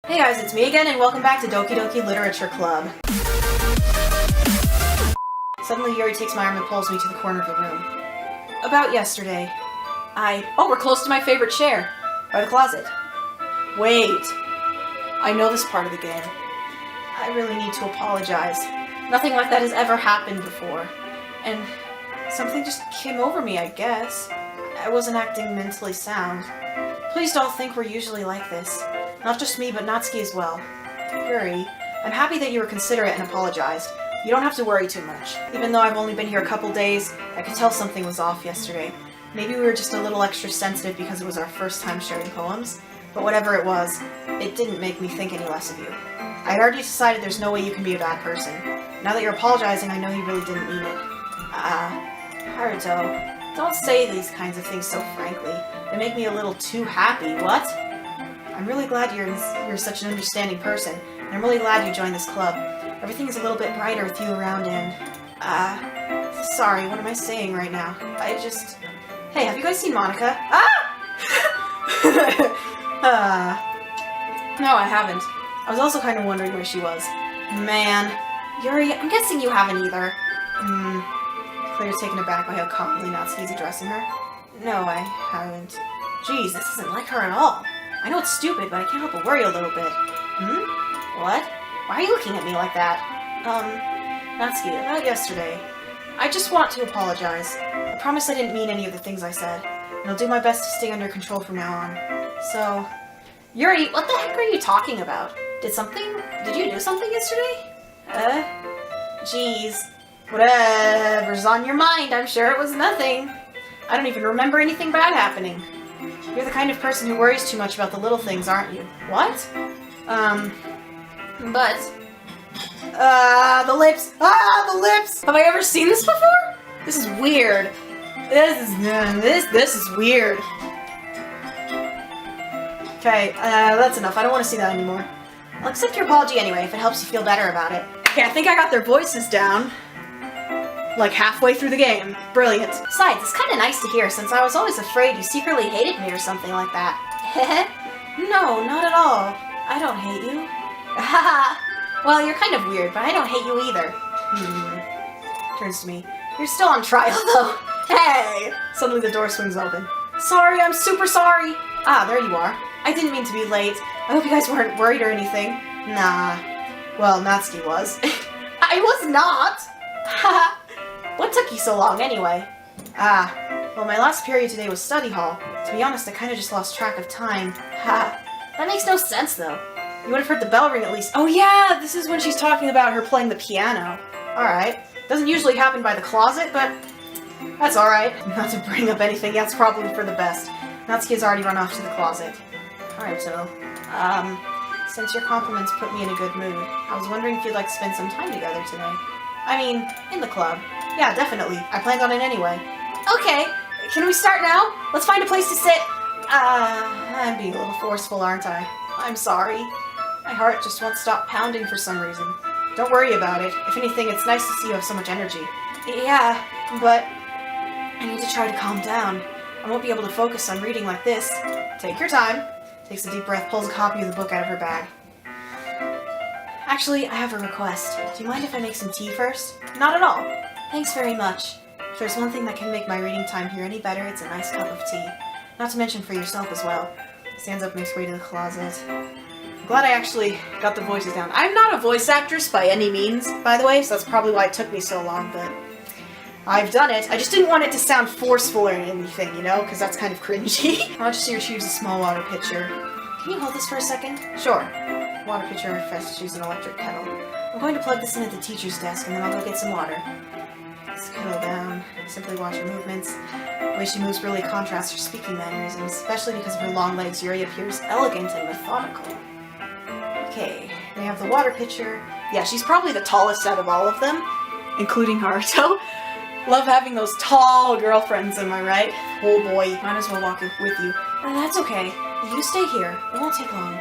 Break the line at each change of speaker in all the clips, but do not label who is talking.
Hey guys, it's me again, and welcome back to Doki Doki Literature Club. Suddenly Yuri takes my arm and pulls me to the corner of the room. About yesterday, Oh, we're close to my favorite chair. By the closet. Wait. I know this part of the game. I really need to apologize. Nothing like that has ever happened before. And something just came over me, I guess. I wasn't acting mentally sound. Please don't think we're usually like this. Not just me, but Natsuki as well. Yuri, I'm happy that you were considerate and apologized. You don't have to worry too much. Even though I've only been here a couple days, I could tell something was off yesterday. Maybe we were just a little extra sensitive because it was our first time sharing poems, but whatever it was, it didn't make me think any less of you. I had already decided there's no way you can be a bad person. Now that you're apologizing, I know you really didn't mean it. Haruto, don't say these kinds of things so frankly. They make me a little too happy, what? I'm really glad you're such an understanding person, and I'm really glad you joined this club. Everything is a little bit brighter with you around and, sorry, what am I saying right now? Hey, have you guys seen Monica? No, I haven't. I was also kind of wondering where she was. Man. Yuri, I'm guessing you haven't either. Claire's taken aback by how calmly Natsuki's addressing her. No, I haven't. Geez, this isn't like her at all. I know it's stupid, but I can't help but worry a little bit. What? Why are you looking at me like that? Natsuki, about yesterday. I just want to apologize. I promise I didn't mean any of the things I said, and I'll do my best to stay under control from now on. So, Yuri, what the heck are you talking about? Did you do something yesterday? Geez. Whatever's on your mind, I'm sure it was nothing. I don't even remember anything bad happening. You're the kind of person who worries too much about the little things, aren't you? What? The lips! The lips! Have I ever seen this before? This is weird. This is weird. Okay, that's enough. I don't want to see that anymore. I'll accept your apology anyway, if it helps you feel better about it. Okay, I think I got their voices down. Like halfway through the game. Brilliant. Besides, it's kind of nice to hear, since I was always afraid you secretly hated me or something like that. No, not at all. I don't hate you. Haha. Well, you're kind of weird, but I don't hate you either. Turns to me. You're still on trial, though. Hey! Suddenly the door swings open. Sorry, I'm super sorry. There you are. I didn't mean to be late. I hope you guys weren't worried or anything. Nah. Well, Natsuki was. I was not! Haha. What took you so long, anyway? Well, my last period today was study hall. To be honest, I kind of just lost track of time. Ha. That makes no sense, though. You would have heard the bell ring at least. Oh yeah, this is when she's talking about her playing the piano. Alright. Doesn't usually happen by the closet, but that's alright. Not to bring up anything, that's probably for the best. Natsuki has already run off to the closet. Alright, so, since your compliments put me in a good mood, I was wondering if you'd like to spend some time together today. I mean, in the club. Yeah, definitely. I planned on it anyway. Okay, can we start now? Let's find a place to sit. I'm being a little forceful, aren't I? I'm sorry. My heart just won't stop pounding for some reason. Don't worry about it. If anything, it's nice to see you have so much energy. Yeah, but I need to try to calm down. I won't be able to focus on reading like this. Take your time. Takes a deep breath, pulls a copy of the book out of her bag. Actually, I have a request. Do you mind if I make some tea first? Not at all. Thanks very much. If there's one thing that can make my reading time here any better, it's a nice cup of tea. Not to mention for yourself as well. Stands up, makes way to the closet. Glad I actually got the voices down. I'm not a voice actress by any means, by the way, so that's probably why it took me so long, but I've done it. I just didn't want it to sound forceful or anything, you know, because that's kind of cringy. I'll just use a small water pitcher. Can you hold this for a second? Sure. Water pitcher, first use an electric kettle. I'm going to plug this in at the teacher's desk, and then I'll go get some water. Settle down, simply watch her movements. The way she moves really contrasts her speaking manners, and especially because of her long legs, Yuri appears elegant and methodical. Okay, we have the water pitcher. Yeah, she's probably the tallest out of all of them, including Haruto. Love having those tall girlfriends, am I right? Oh boy, might as well walk with you. That's okay. You stay here. It won't take long.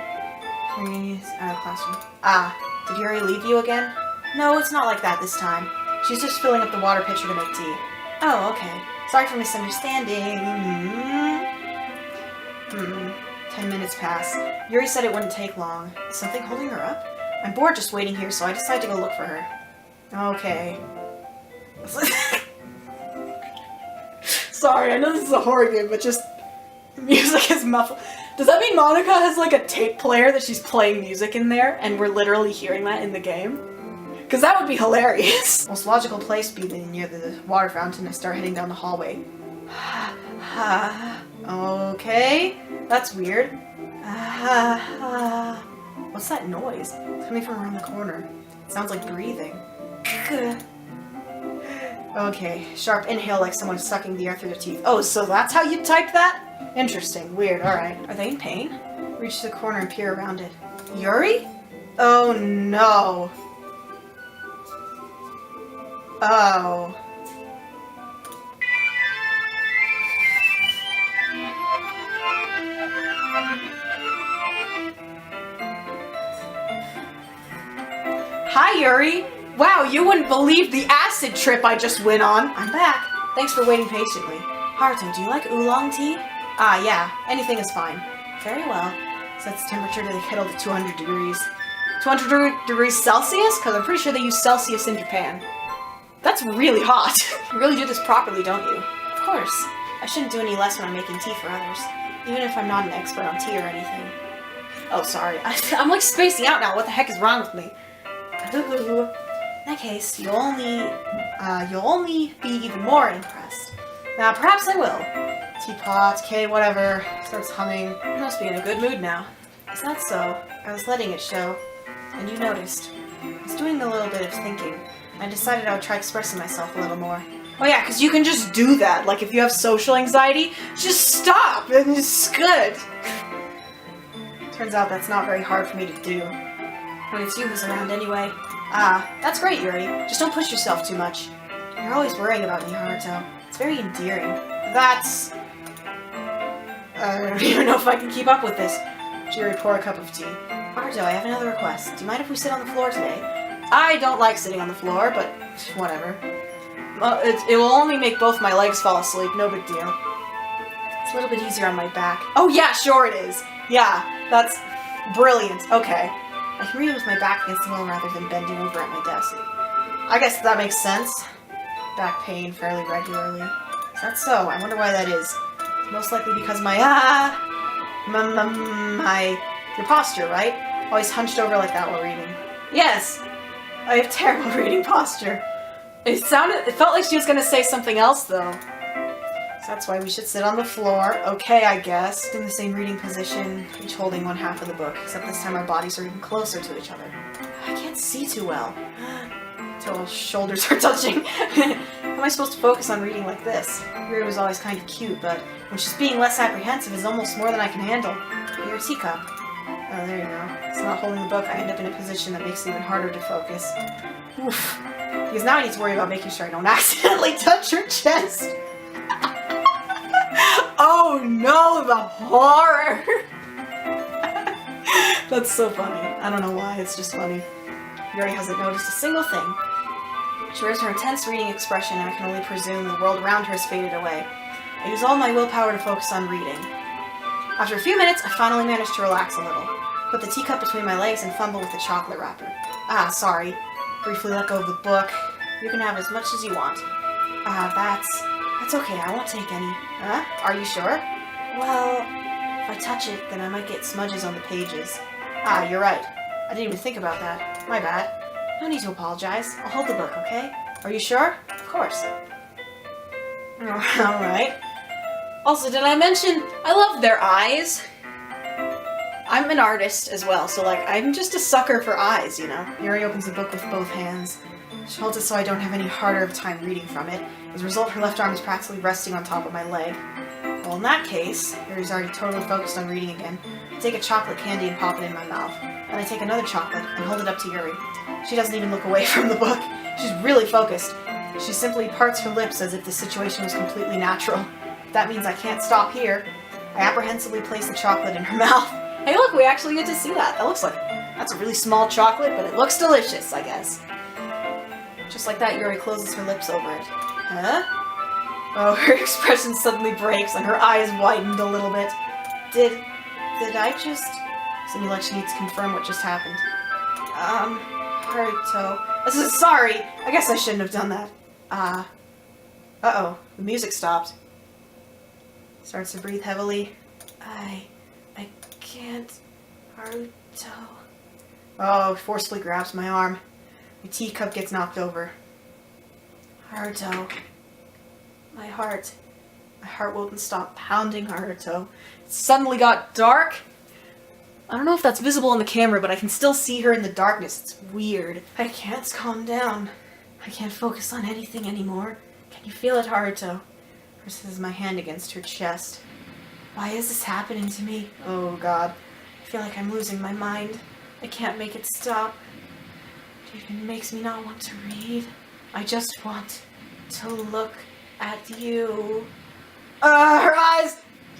Please, out of the classroom. Did Yuri leave you again? No, it's not like that this time. She's just filling up the water pitcher to make tea. Oh, okay. Sorry for misunderstanding. 10 minutes pass. Yuri said it wouldn't take long. Is something holding her up? I'm bored just waiting here, so I decide to go look for her. Okay. Sorry, I know this is a horror game, but just... music is muffled. Does that mean Monica has like a tape player that she's playing music in there, and we're literally hearing that in the game? Because that would be hilarious. Most logical place would be near the water fountain. I start heading down the hallway. Okay, that's weird. What's that noise? It's coming from around the corner. It sounds like breathing. Okay, sharp inhale like someone sucking the air through their teeth. Oh, so that's how you type that? Interesting, weird, alright. Are they in pain? Reach the corner and peer around it. Yuri? Oh no. Oh. Hi, Yuri! Wow, you wouldn't believe the acid trip I just went on! I'm back. Thanks for waiting patiently. Haruto, do you like oolong tea? Ah, yeah. Anything is fine. Very well. Set the temperature to the kettle to 200 degrees. 200 degrees Celsius? Because I'm pretty sure they use Celsius in Japan. That's really hot. You really do this properly, don't you? Of course. I shouldn't do any less when I'm making tea for others. Even if I'm not an expert on tea or anything. Oh, sorry. I'm like spacing out now. What the heck is wrong with me? In that case, you'll only be even more impressed. Now, perhaps I will. Teapot, okay, whatever. Starts humming. I must be in a good mood now. Is that so? I was letting it show. And you noticed. I was doing a little bit of thinking. I decided I would try expressing myself a little more. Oh yeah, because you can just do that. Like, if you have social anxiety, just stop, and it's good. Turns out that's not very hard for me to do. When it's you who's around anyway. Ah, that's great, Yuri. Just don't push yourself too much. You're always worrying about me, Haruto. It's very endearing. That's... I don't even know if I can keep up with this. Yuri, pour a cup of tea. Haruto, I have another request. Do you mind if we sit on the floor today? I don't like sitting on the floor, but whatever. It will only make both my legs fall asleep, no big deal. It's a little bit easier on my back. Oh yeah, sure it is. Yeah, that's brilliant. Okay. I can read with my back against the wall rather than bending over at my desk. I guess that makes sense. Back pain fairly regularly. Is that so? I wonder why that is. It's most likely because your posture, right? Always hunched over like that while reading. Yes! I have terrible reading posture. It felt like she was gonna say something else though. So that's why we should sit on the floor. Okay, I guess. In the same reading position, each holding one half of the book, except this time our bodies are even closer to each other. I can't see too well. Until our shoulders are touching. How am I supposed to focus on reading like this? Yuri was always kind of cute, but when she's being less apprehensive is almost more than I can handle. Your teacup. Oh, there you go. It's not holding the book. I end up in a position that makes it even harder to focus. Oof. Because now I need to worry about making sure I don't accidentally touch her chest. Oh no, the horror! That's so funny. I don't know why, it's just funny. Yuri hasn't noticed a single thing. She wears her intense reading expression and I can only presume the world around her has faded away. I use all my willpower to focus on reading. After a few minutes, I finally managed to relax a little. Put the teacup between my legs and fumble with the chocolate wrapper. Ah, sorry. Briefly let go of the book. You can have as much as you want. That's okay, I won't take any. Huh? Are you sure? Well, if I touch it, then I might get smudges on the pages. Ah, you're right. I didn't even think about that. My bad. No need to apologize. I'll hold the book, okay? Are you sure? Of course. Alright. Also, did I mention, I love their eyes? I'm an artist as well, so like, I'm just a sucker for eyes, you know? Yuri opens the book with both hands. She holds it so I don't have any harder of time reading from it. As a result, her left arm is practically resting on top of my leg. Well, in that case, Yuri's already totally focused on reading again. I take a chocolate candy and pop it in my mouth. Then I take another chocolate and hold it up to Yuri. She doesn't even look away from the book. She's really focused. She simply parts her lips as if the situation was completely natural. That means I can't stop here. I apprehensively place the chocolate in her mouth. Hey look, we actually get to see that. That looks like... That's a really small chocolate, but it looks delicious, I guess. Just like that, Yuri closes her lips over it. Huh? Oh, her expression suddenly breaks and her eyes widened a little bit. Did Did I just... Simulation needs to confirm what just happened. Haruto. Sorry! I guess I shouldn't have done that. Uh-oh. The music stopped. Starts to breathe heavily. I can't... Haruto... Oh, forcefully grabs my arm. My teacup gets knocked over. Haruto. My heart wouldn't stop pounding, Haruto. It suddenly got dark. I don't know if that's visible on the camera, but I can still see her in the darkness. It's weird. I can't calm down. I can't focus on anything anymore. Can you feel it, Haruto? Presses my hand against her chest. Why is this happening to me? Oh god. I feel like I'm losing my mind. I can't make it stop. It even makes me not want to read. I just want to look at you. Her eyes!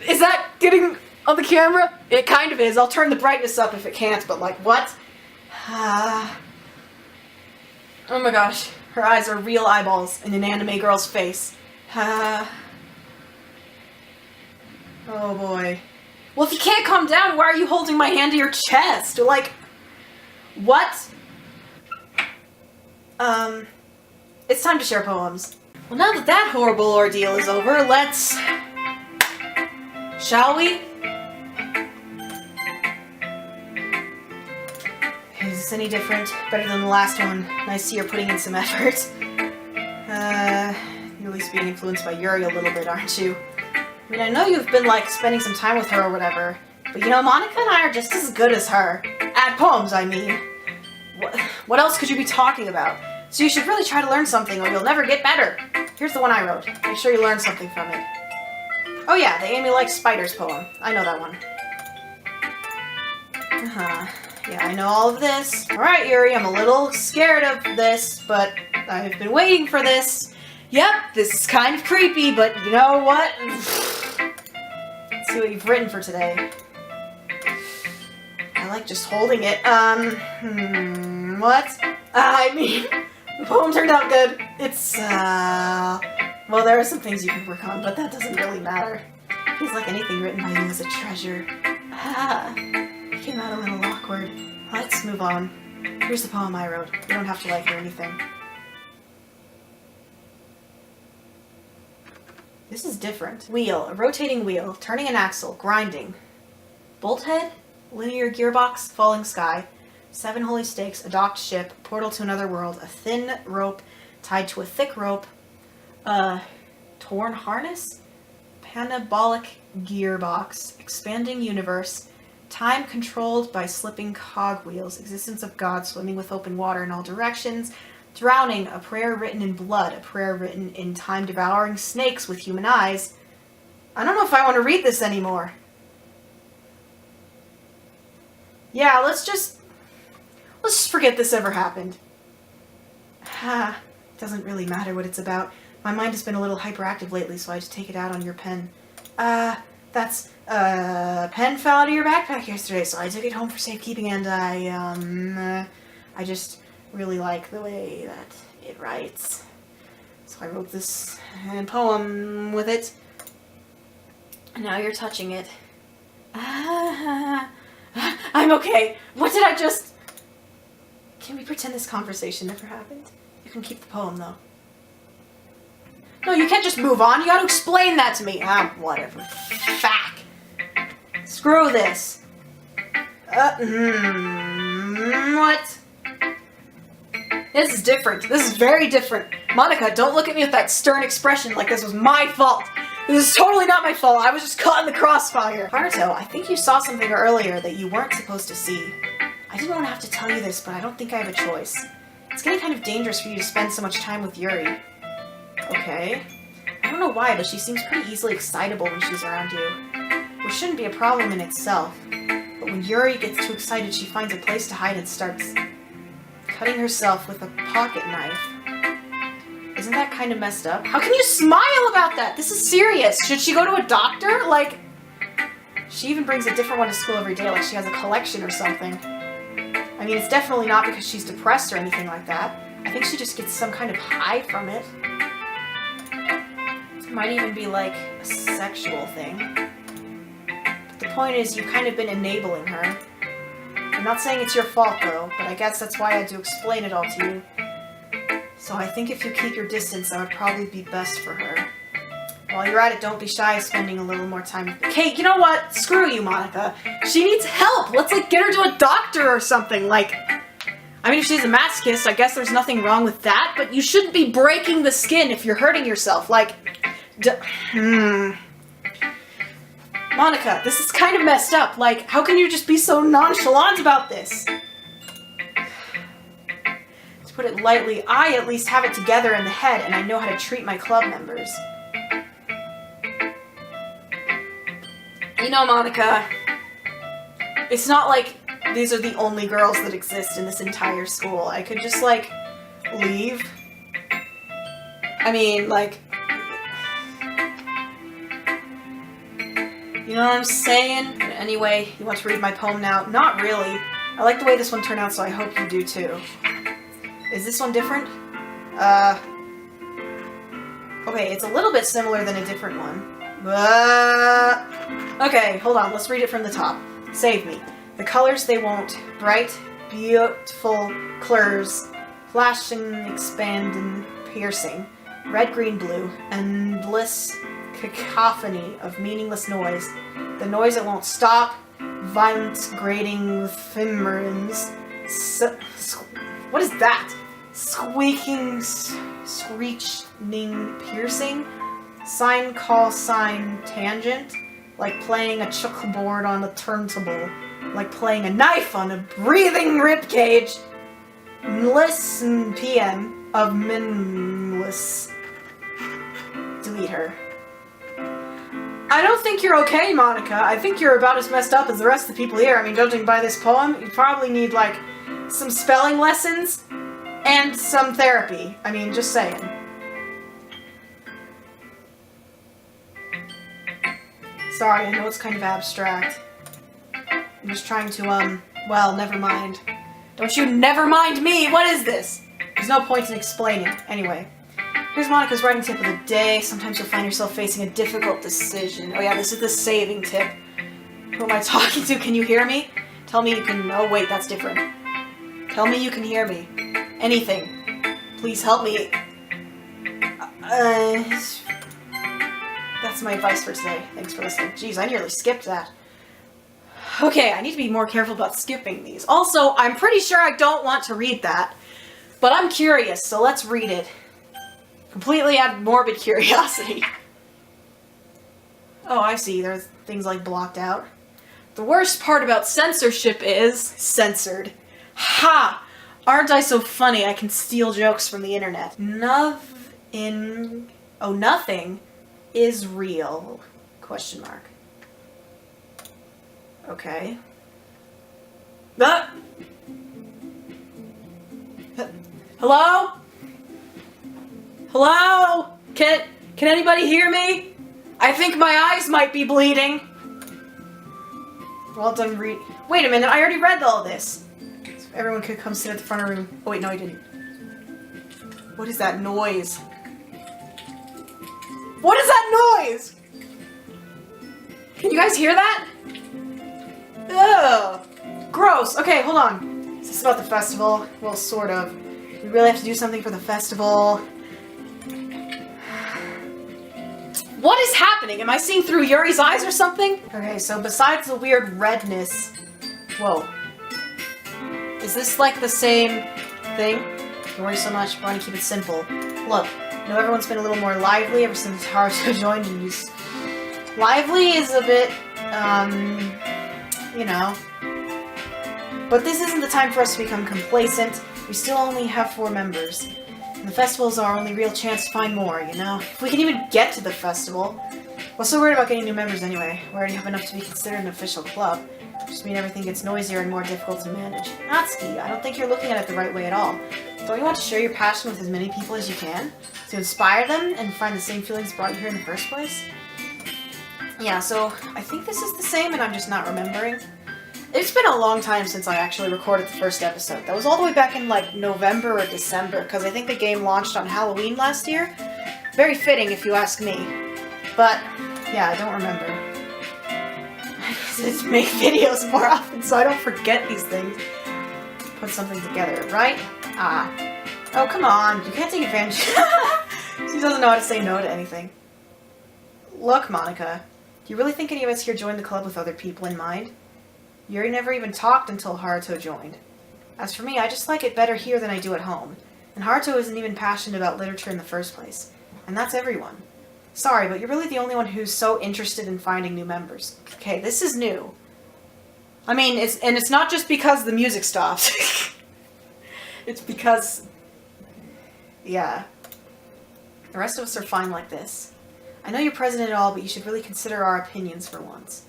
Is that getting on the camera? It kind of is. I'll turn the brightness up if it can't, but like, what? Oh my gosh. Her eyes are real eyeballs in an anime girl's face. Oh boy. Well, if you can't calm down, why are you holding my hand to your chest? Or like, what? It's time to share poems. Well, now that that horrible ordeal is over, let's... Shall we? Is this any different? Better than the last one? I see you're putting in some effort. You're at least being influenced by Yuri a little bit, aren't you? I mean, I know you've been, like, spending some time with her or whatever, but you know, Monika and I are just as good as her. At poems, I mean. What else could you be talking about? So you should really try to learn something or you'll never get better. Here's the one I wrote. Make sure you learn something from it. Oh yeah, the Amy Likes Spiders poem. I know that one. Yeah, I know all of this. Alright, Yuri, I'm a little scared of this, but I've been waiting for this. Yep, this is kind of creepy, but you know what? Let's see what you've written for today. I like just holding it. What? I mean, the poem turned out good. It's, well, there are some things you can work on, but that doesn't really matter. Feels like anything written by you is a treasure. It came out a little awkward. Let's move on. Here's the poem I wrote. You don't have to like it or anything. This is different. Wheel, a rotating wheel, turning an axle, grinding. Bolt head, linear gearbox, falling sky. 7 holy stakes, a docked ship, portal to another world, a thin rope tied to a thick rope, torn harness, parabolic gearbox, expanding universe, time controlled by slipping cogwheels, existence of God swimming with open water in all directions, drowning, a prayer written in blood, a prayer written in time devouring snakes with human eyes. I don't know if I want to read this anymore. Yeah, let's just forget this ever happened. It doesn't really matter what it's about. My mind has been a little hyperactive lately, so I just take it out on your pen. Pen fell out of your backpack yesterday, so I took it home for safekeeping, and I just really like the way that it writes. So I wrote this poem with it. And now you're touching it. I'm okay. What did I just... Can we pretend this conversation never happened? You can keep the poem, though. No, you can't just move on. You gotta explain that to me. Whatever. Fuck. Screw this. What? This is different. This is very different. Monika, don't look at me with that stern expression like this was my fault. This is totally not my fault. I was just caught in the crossfire. Haruto, I think you saw something earlier that you weren't supposed to see. I didn't want to have to tell you this, but I don't think I have a choice. It's getting kind of dangerous for you to spend so much time with Yuri. Okay. I don't know why, but she seems pretty easily excitable when she's around you. Which shouldn't be a problem in itself. But when Yuri gets too excited, she finds a place to hide and starts cutting herself with a pocket knife. Isn't that kind of messed up? How can you smile about that? This is serious. Should she go to a doctor? Like, she even brings a different one to school every day, like she has a collection or something. I mean, it's definitely not because she's depressed or anything like that. I think she just gets some kind of high from it. It might even be like a sexual thing. But the point is you've kind of been enabling her. I'm not saying it's your fault, though, but I guess that's why I had to explain it all to you. So I think if you keep your distance, that would probably be best for her. While you're at it, don't be shy of spending a little more time with me. Kate, you know what? Screw you, Monica. She needs help! Let's, like, get her to a doctor or something, like... I mean, if she's a masochist, I guess there's nothing wrong with that, but you shouldn't be breaking the skin if you're hurting yourself, like... Monica, this is kind of messed up. Like, how can you just be so nonchalant about this? To put it lightly, I at least have it together in the head, and I know how to treat my club members. You know, Monica, it's not like these are the only girls that exist in this entire school. I could just, like, leave. I mean, like... You know what I'm saying? But anyway, you want to read my poem now? Not really. I like the way this one turned out, so I hope you do too. Is this one different? Okay, it's a little bit similar than a different one. Okay, hold on, let's read it from the top. Save me. The colors they won't. Bright, beautiful colors. Flashing, expanding, piercing. Red, green, blue. Endless cacophony of meaningless noise. The noise that won't stop. Violent, grating ephemerins. What is that? Squeaking, screeching, piercing. Sine, call, sine, tangent. Like playing a chalkboard on a turntable. Like playing a knife on a breathing ribcage. Listen, PM of meaningless. Delete her. I don't think you're okay, Monica. I think you're about as messed up as the rest of the people here. I mean, judging by this poem, you probably need, like, some spelling lessons and some therapy. I mean, just saying. Sorry, I know it's kind of abstract. I'm just trying to, well, never mind. Don't you never mind me! What is this? There's no point in explaining. Anyway. Here's Monica's writing tip of the day. Sometimes you'll find yourself facing a difficult decision. Oh yeah, this is the saving tip. Who am I talking to? Can you hear me? Tell me you can... Oh wait, that's different. Tell me you can hear me. Anything. Please help me. That's my advice for today. Thanks for listening. Jeez, I nearly skipped that. Okay, I need to be more careful about skipping these. Also, I'm pretty sure I don't want to read that. But I'm curious, so let's read it. Completely out of morbid curiosity. Oh, I see. There's things like blocked out. The worst part about censorship is... censored. Ha! Aren't I so funny I can steal jokes from the internet? Nothing is real. Question mark. Okay. Ah! Hello? Hello? Can anybody hear me? I think my eyes might be bleeding. Well done, Wait a minute, I already read all this. So everyone could come sit at the front of the room. Oh wait, no I didn't. What is that noise? What is that noise? Can you guys hear that? Ugh. Gross. Okay, hold on. Is this about the festival? Well, sort of. We really have to do something for the festival. What is happening? Am I seeing through Yuri's eyes or something? Okay, so besides the weird redness... Whoa. Is this like the same thing? Don't worry so much, I want to keep it simple. Look, I know everyone's been a little more lively ever since Haruto joined and used... Lively is a bit, you know. But this isn't the time for us to become complacent. We still only have 4 members. And the festival's our only real chance to find more, you know? If we can even get to the festival. What's so worried about getting new members anyway? We already have enough to be considered an official club. Just mean everything gets noisier and more difficult to manage. Natsuki, I don't think you're looking at it the right way at all. Don't you want to share your passion with as many people as you can? To inspire them and find the same feelings brought you here in the first place? Yeah, so I think this is the same and I'm just not remembering. It's been a long time since I actually recorded the first episode. That was all the way back in like November or December, because I think the game launched on Halloween last year. Very fitting if you ask me. But, yeah, I don't remember. to make videos more often so I don't forget these things. Put something together, right? Ah. Oh, come on. You can't take advantage. She doesn't know how to say no to anything. Look, Monica. Do you really think any of us here joined the club with other people in mind? Yuri never even talked until Haruto joined. As for me, I just like it better here than I do at home. And Haruto isn't even passionate about literature in the first place. And that's everyone. Sorry, but you're really the only one who's so interested in finding new members. Okay, this is new. I mean, it's not just because the music stopped. It's because... yeah. The rest of us are fine like this. I know you're president and all, but you should really consider our opinions for once.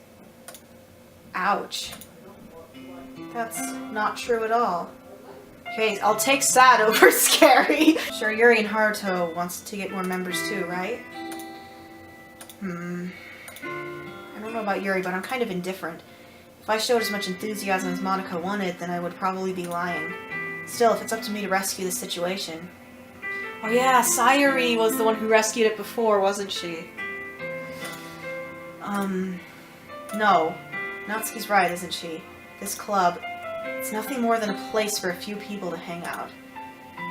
Ouch. That's not true at all. Okay, I'll take sad over scary. Sure, Yuri and Haruto wants to get more members too, right? I don't know about Yuri, but I'm kind of indifferent. If I showed as much enthusiasm as Monica wanted, then I would probably be lying. Still, if it's up to me to rescue the situation... Oh yeah, Sayuri was the one who rescued it before, wasn't she? No. Natsuki's right, isn't she? This club, it's nothing more than a place for a few people to hang out.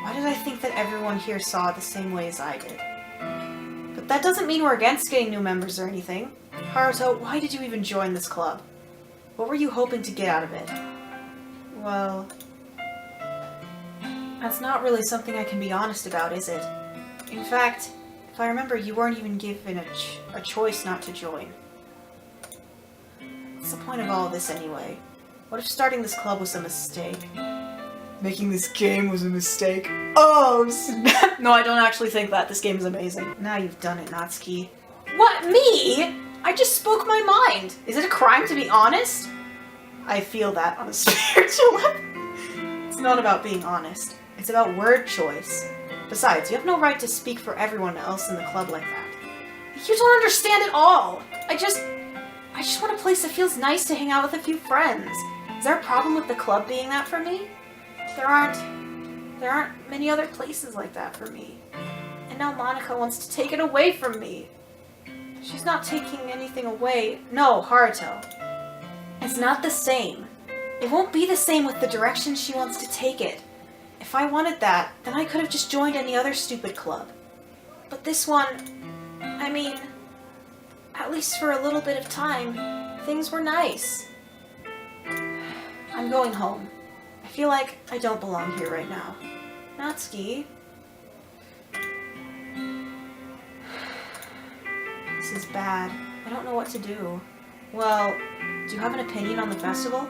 Why did I think that everyone here saw it the same way as I did? But that doesn't mean we're against getting new members or anything. Haruto, why did you even join this club? What were you hoping to get out of it? Well... that's not really something I can be honest about, is it? In fact, if I remember, you weren't even given a choice not to join. What's the point of all of this anyway? What if starting this club was a mistake? Making this game was a mistake? Oh, snap! No, I don't actually think that. This game is amazing. Now you've done it, Natsuki. What, me? I just spoke my mind. Is it a crime to be honest? I feel that on a spiritual level. It's not about being honest. It's about word choice. Besides, you have no right to speak for everyone else in the club like that. You don't understand at all. I just want a place that feels nice to hang out with a few friends. Is there a problem with the club being that for me? There aren't many other places like that for me. And now Monica wants to take it away from me. She's not taking anything away. No, Haruto. It's not the same. It won't be the same with the direction she wants to take it. If I wanted that, then I could have just joined any other stupid club. But this one, I mean, at least for a little bit of time, things were nice. I'm going home. I feel like I don't belong here right now. Natsuki? This is bad. I don't know what to do. Well, do you have an opinion on the festival?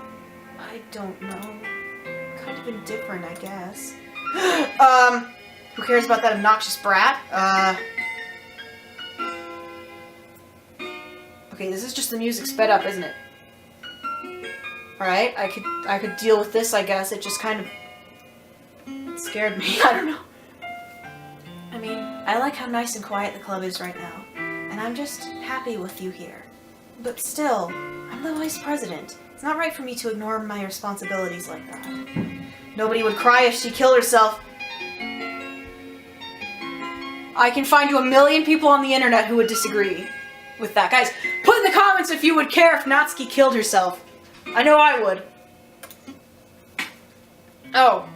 I don't know. Kind of indifferent, I guess. Who cares about that obnoxious brat? Okay, this is just the music sped up, isn't it? Alright, I could deal with this, I guess. It just kind of scared me. I don't know. I mean, I like how nice and quiet the club is right now. And I'm just happy with you here. But still, I'm the vice president. It's not right for me to ignore my responsibilities like that. Nobody would cry if she killed herself. I can find you 1,000,000 people on the internet who would disagree with that. Guys, put in the comments if you would care if Natsuki killed herself. I know I would. Oh.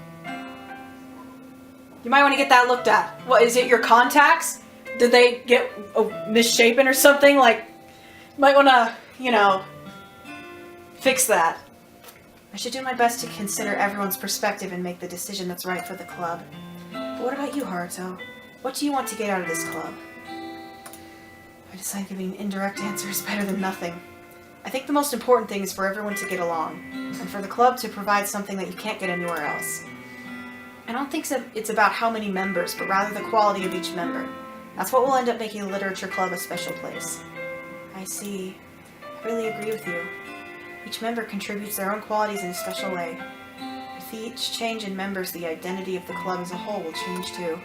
You might want to get that looked at. What, is it your contacts? Did they get misshapen or something? Like, you might want to, you know, fix that. I should do my best to consider everyone's perspective and make the decision that's right for the club. But what about you, Haruto? What do you want to get out of this club? I decide giving an indirect answer is better than nothing. I think the most important thing is for everyone to get along, and for the club to provide something that you can't get anywhere else. I don't think it's about how many members, but rather the quality of each member. That's what will end up making the literature club a special place. I see. I really agree with you. Each member contributes their own qualities in a special way. With each change in members, the identity of the club as a whole will change too.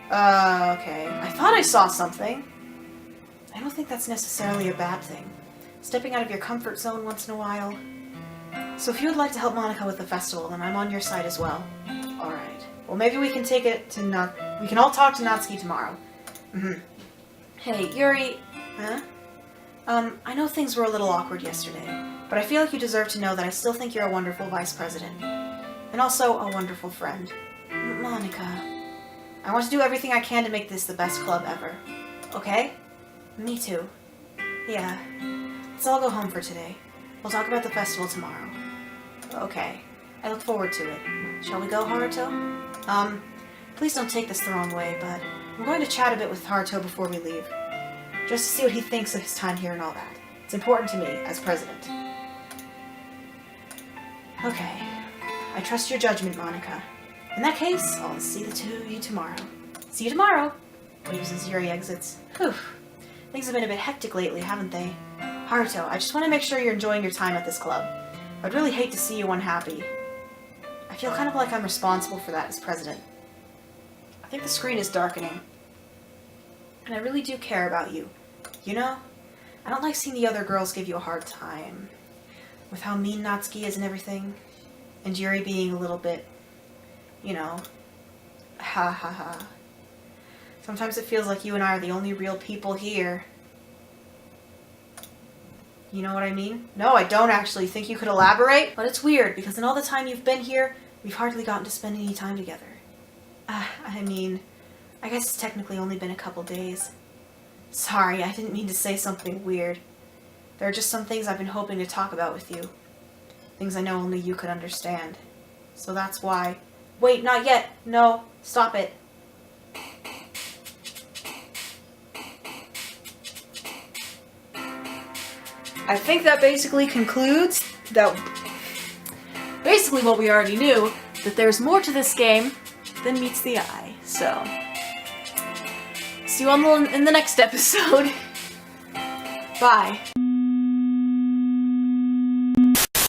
Okay. I thought I saw something. I don't think that's necessarily a bad thing. Stepping out of your comfort zone once in a while. So if you would like to help Monica with the festival, then I'm on your side as well. Alright. Well, maybe we can take it to we can all talk to Natsuki tomorrow. Hey, Yuri... Huh? I know things were a little awkward yesterday, but I feel like you deserve to know that I still think you're a wonderful vice president. And also a wonderful friend. Monica. I want to do everything I can to make this the best club ever. Okay? Me too. Yeah. Let's all go home for today. We'll talk about the festival tomorrow. Okay. I look forward to it. Shall we go, Haruto? Please don't take this the wrong way, but I'm going to chat a bit with Haruto before we leave. Just to see what he thinks of his time here and all that. It's important to me, as president. Okay. I trust your judgment, Monica. In that case, I'll see the two of you tomorrow. See you tomorrow! Leaves as Yuri exits. Whew. Things have been a bit hectic lately, haven't they? Haruto, I just want to make sure you're enjoying your time at this club. I'd really hate to see you unhappy. I feel kind of like I'm responsible for that as president. I think the screen is darkening. And I really do care about you. You know? I don't like seeing the other girls give you a hard time. With how mean Natsuki is and everything. And Yuri being a little bit, you know, ha ha ha. Sometimes it feels like you and I are the only real people here. You know what I mean? No, I don't actually. Think you could elaborate? But it's weird, because in all the time you've been here, we've hardly gotten to spend any time together. I mean, I guess it's technically only been a couple days. Sorry, I didn't mean to say something weird. There are just some things I've been hoping to talk about with you. Things I know only you could understand. So that's why... Wait, not yet! No, stop it. I think that basically concludes that... Basically what we already knew, that there's more to this game than meets the eye. So... See you in the next episode. Bye.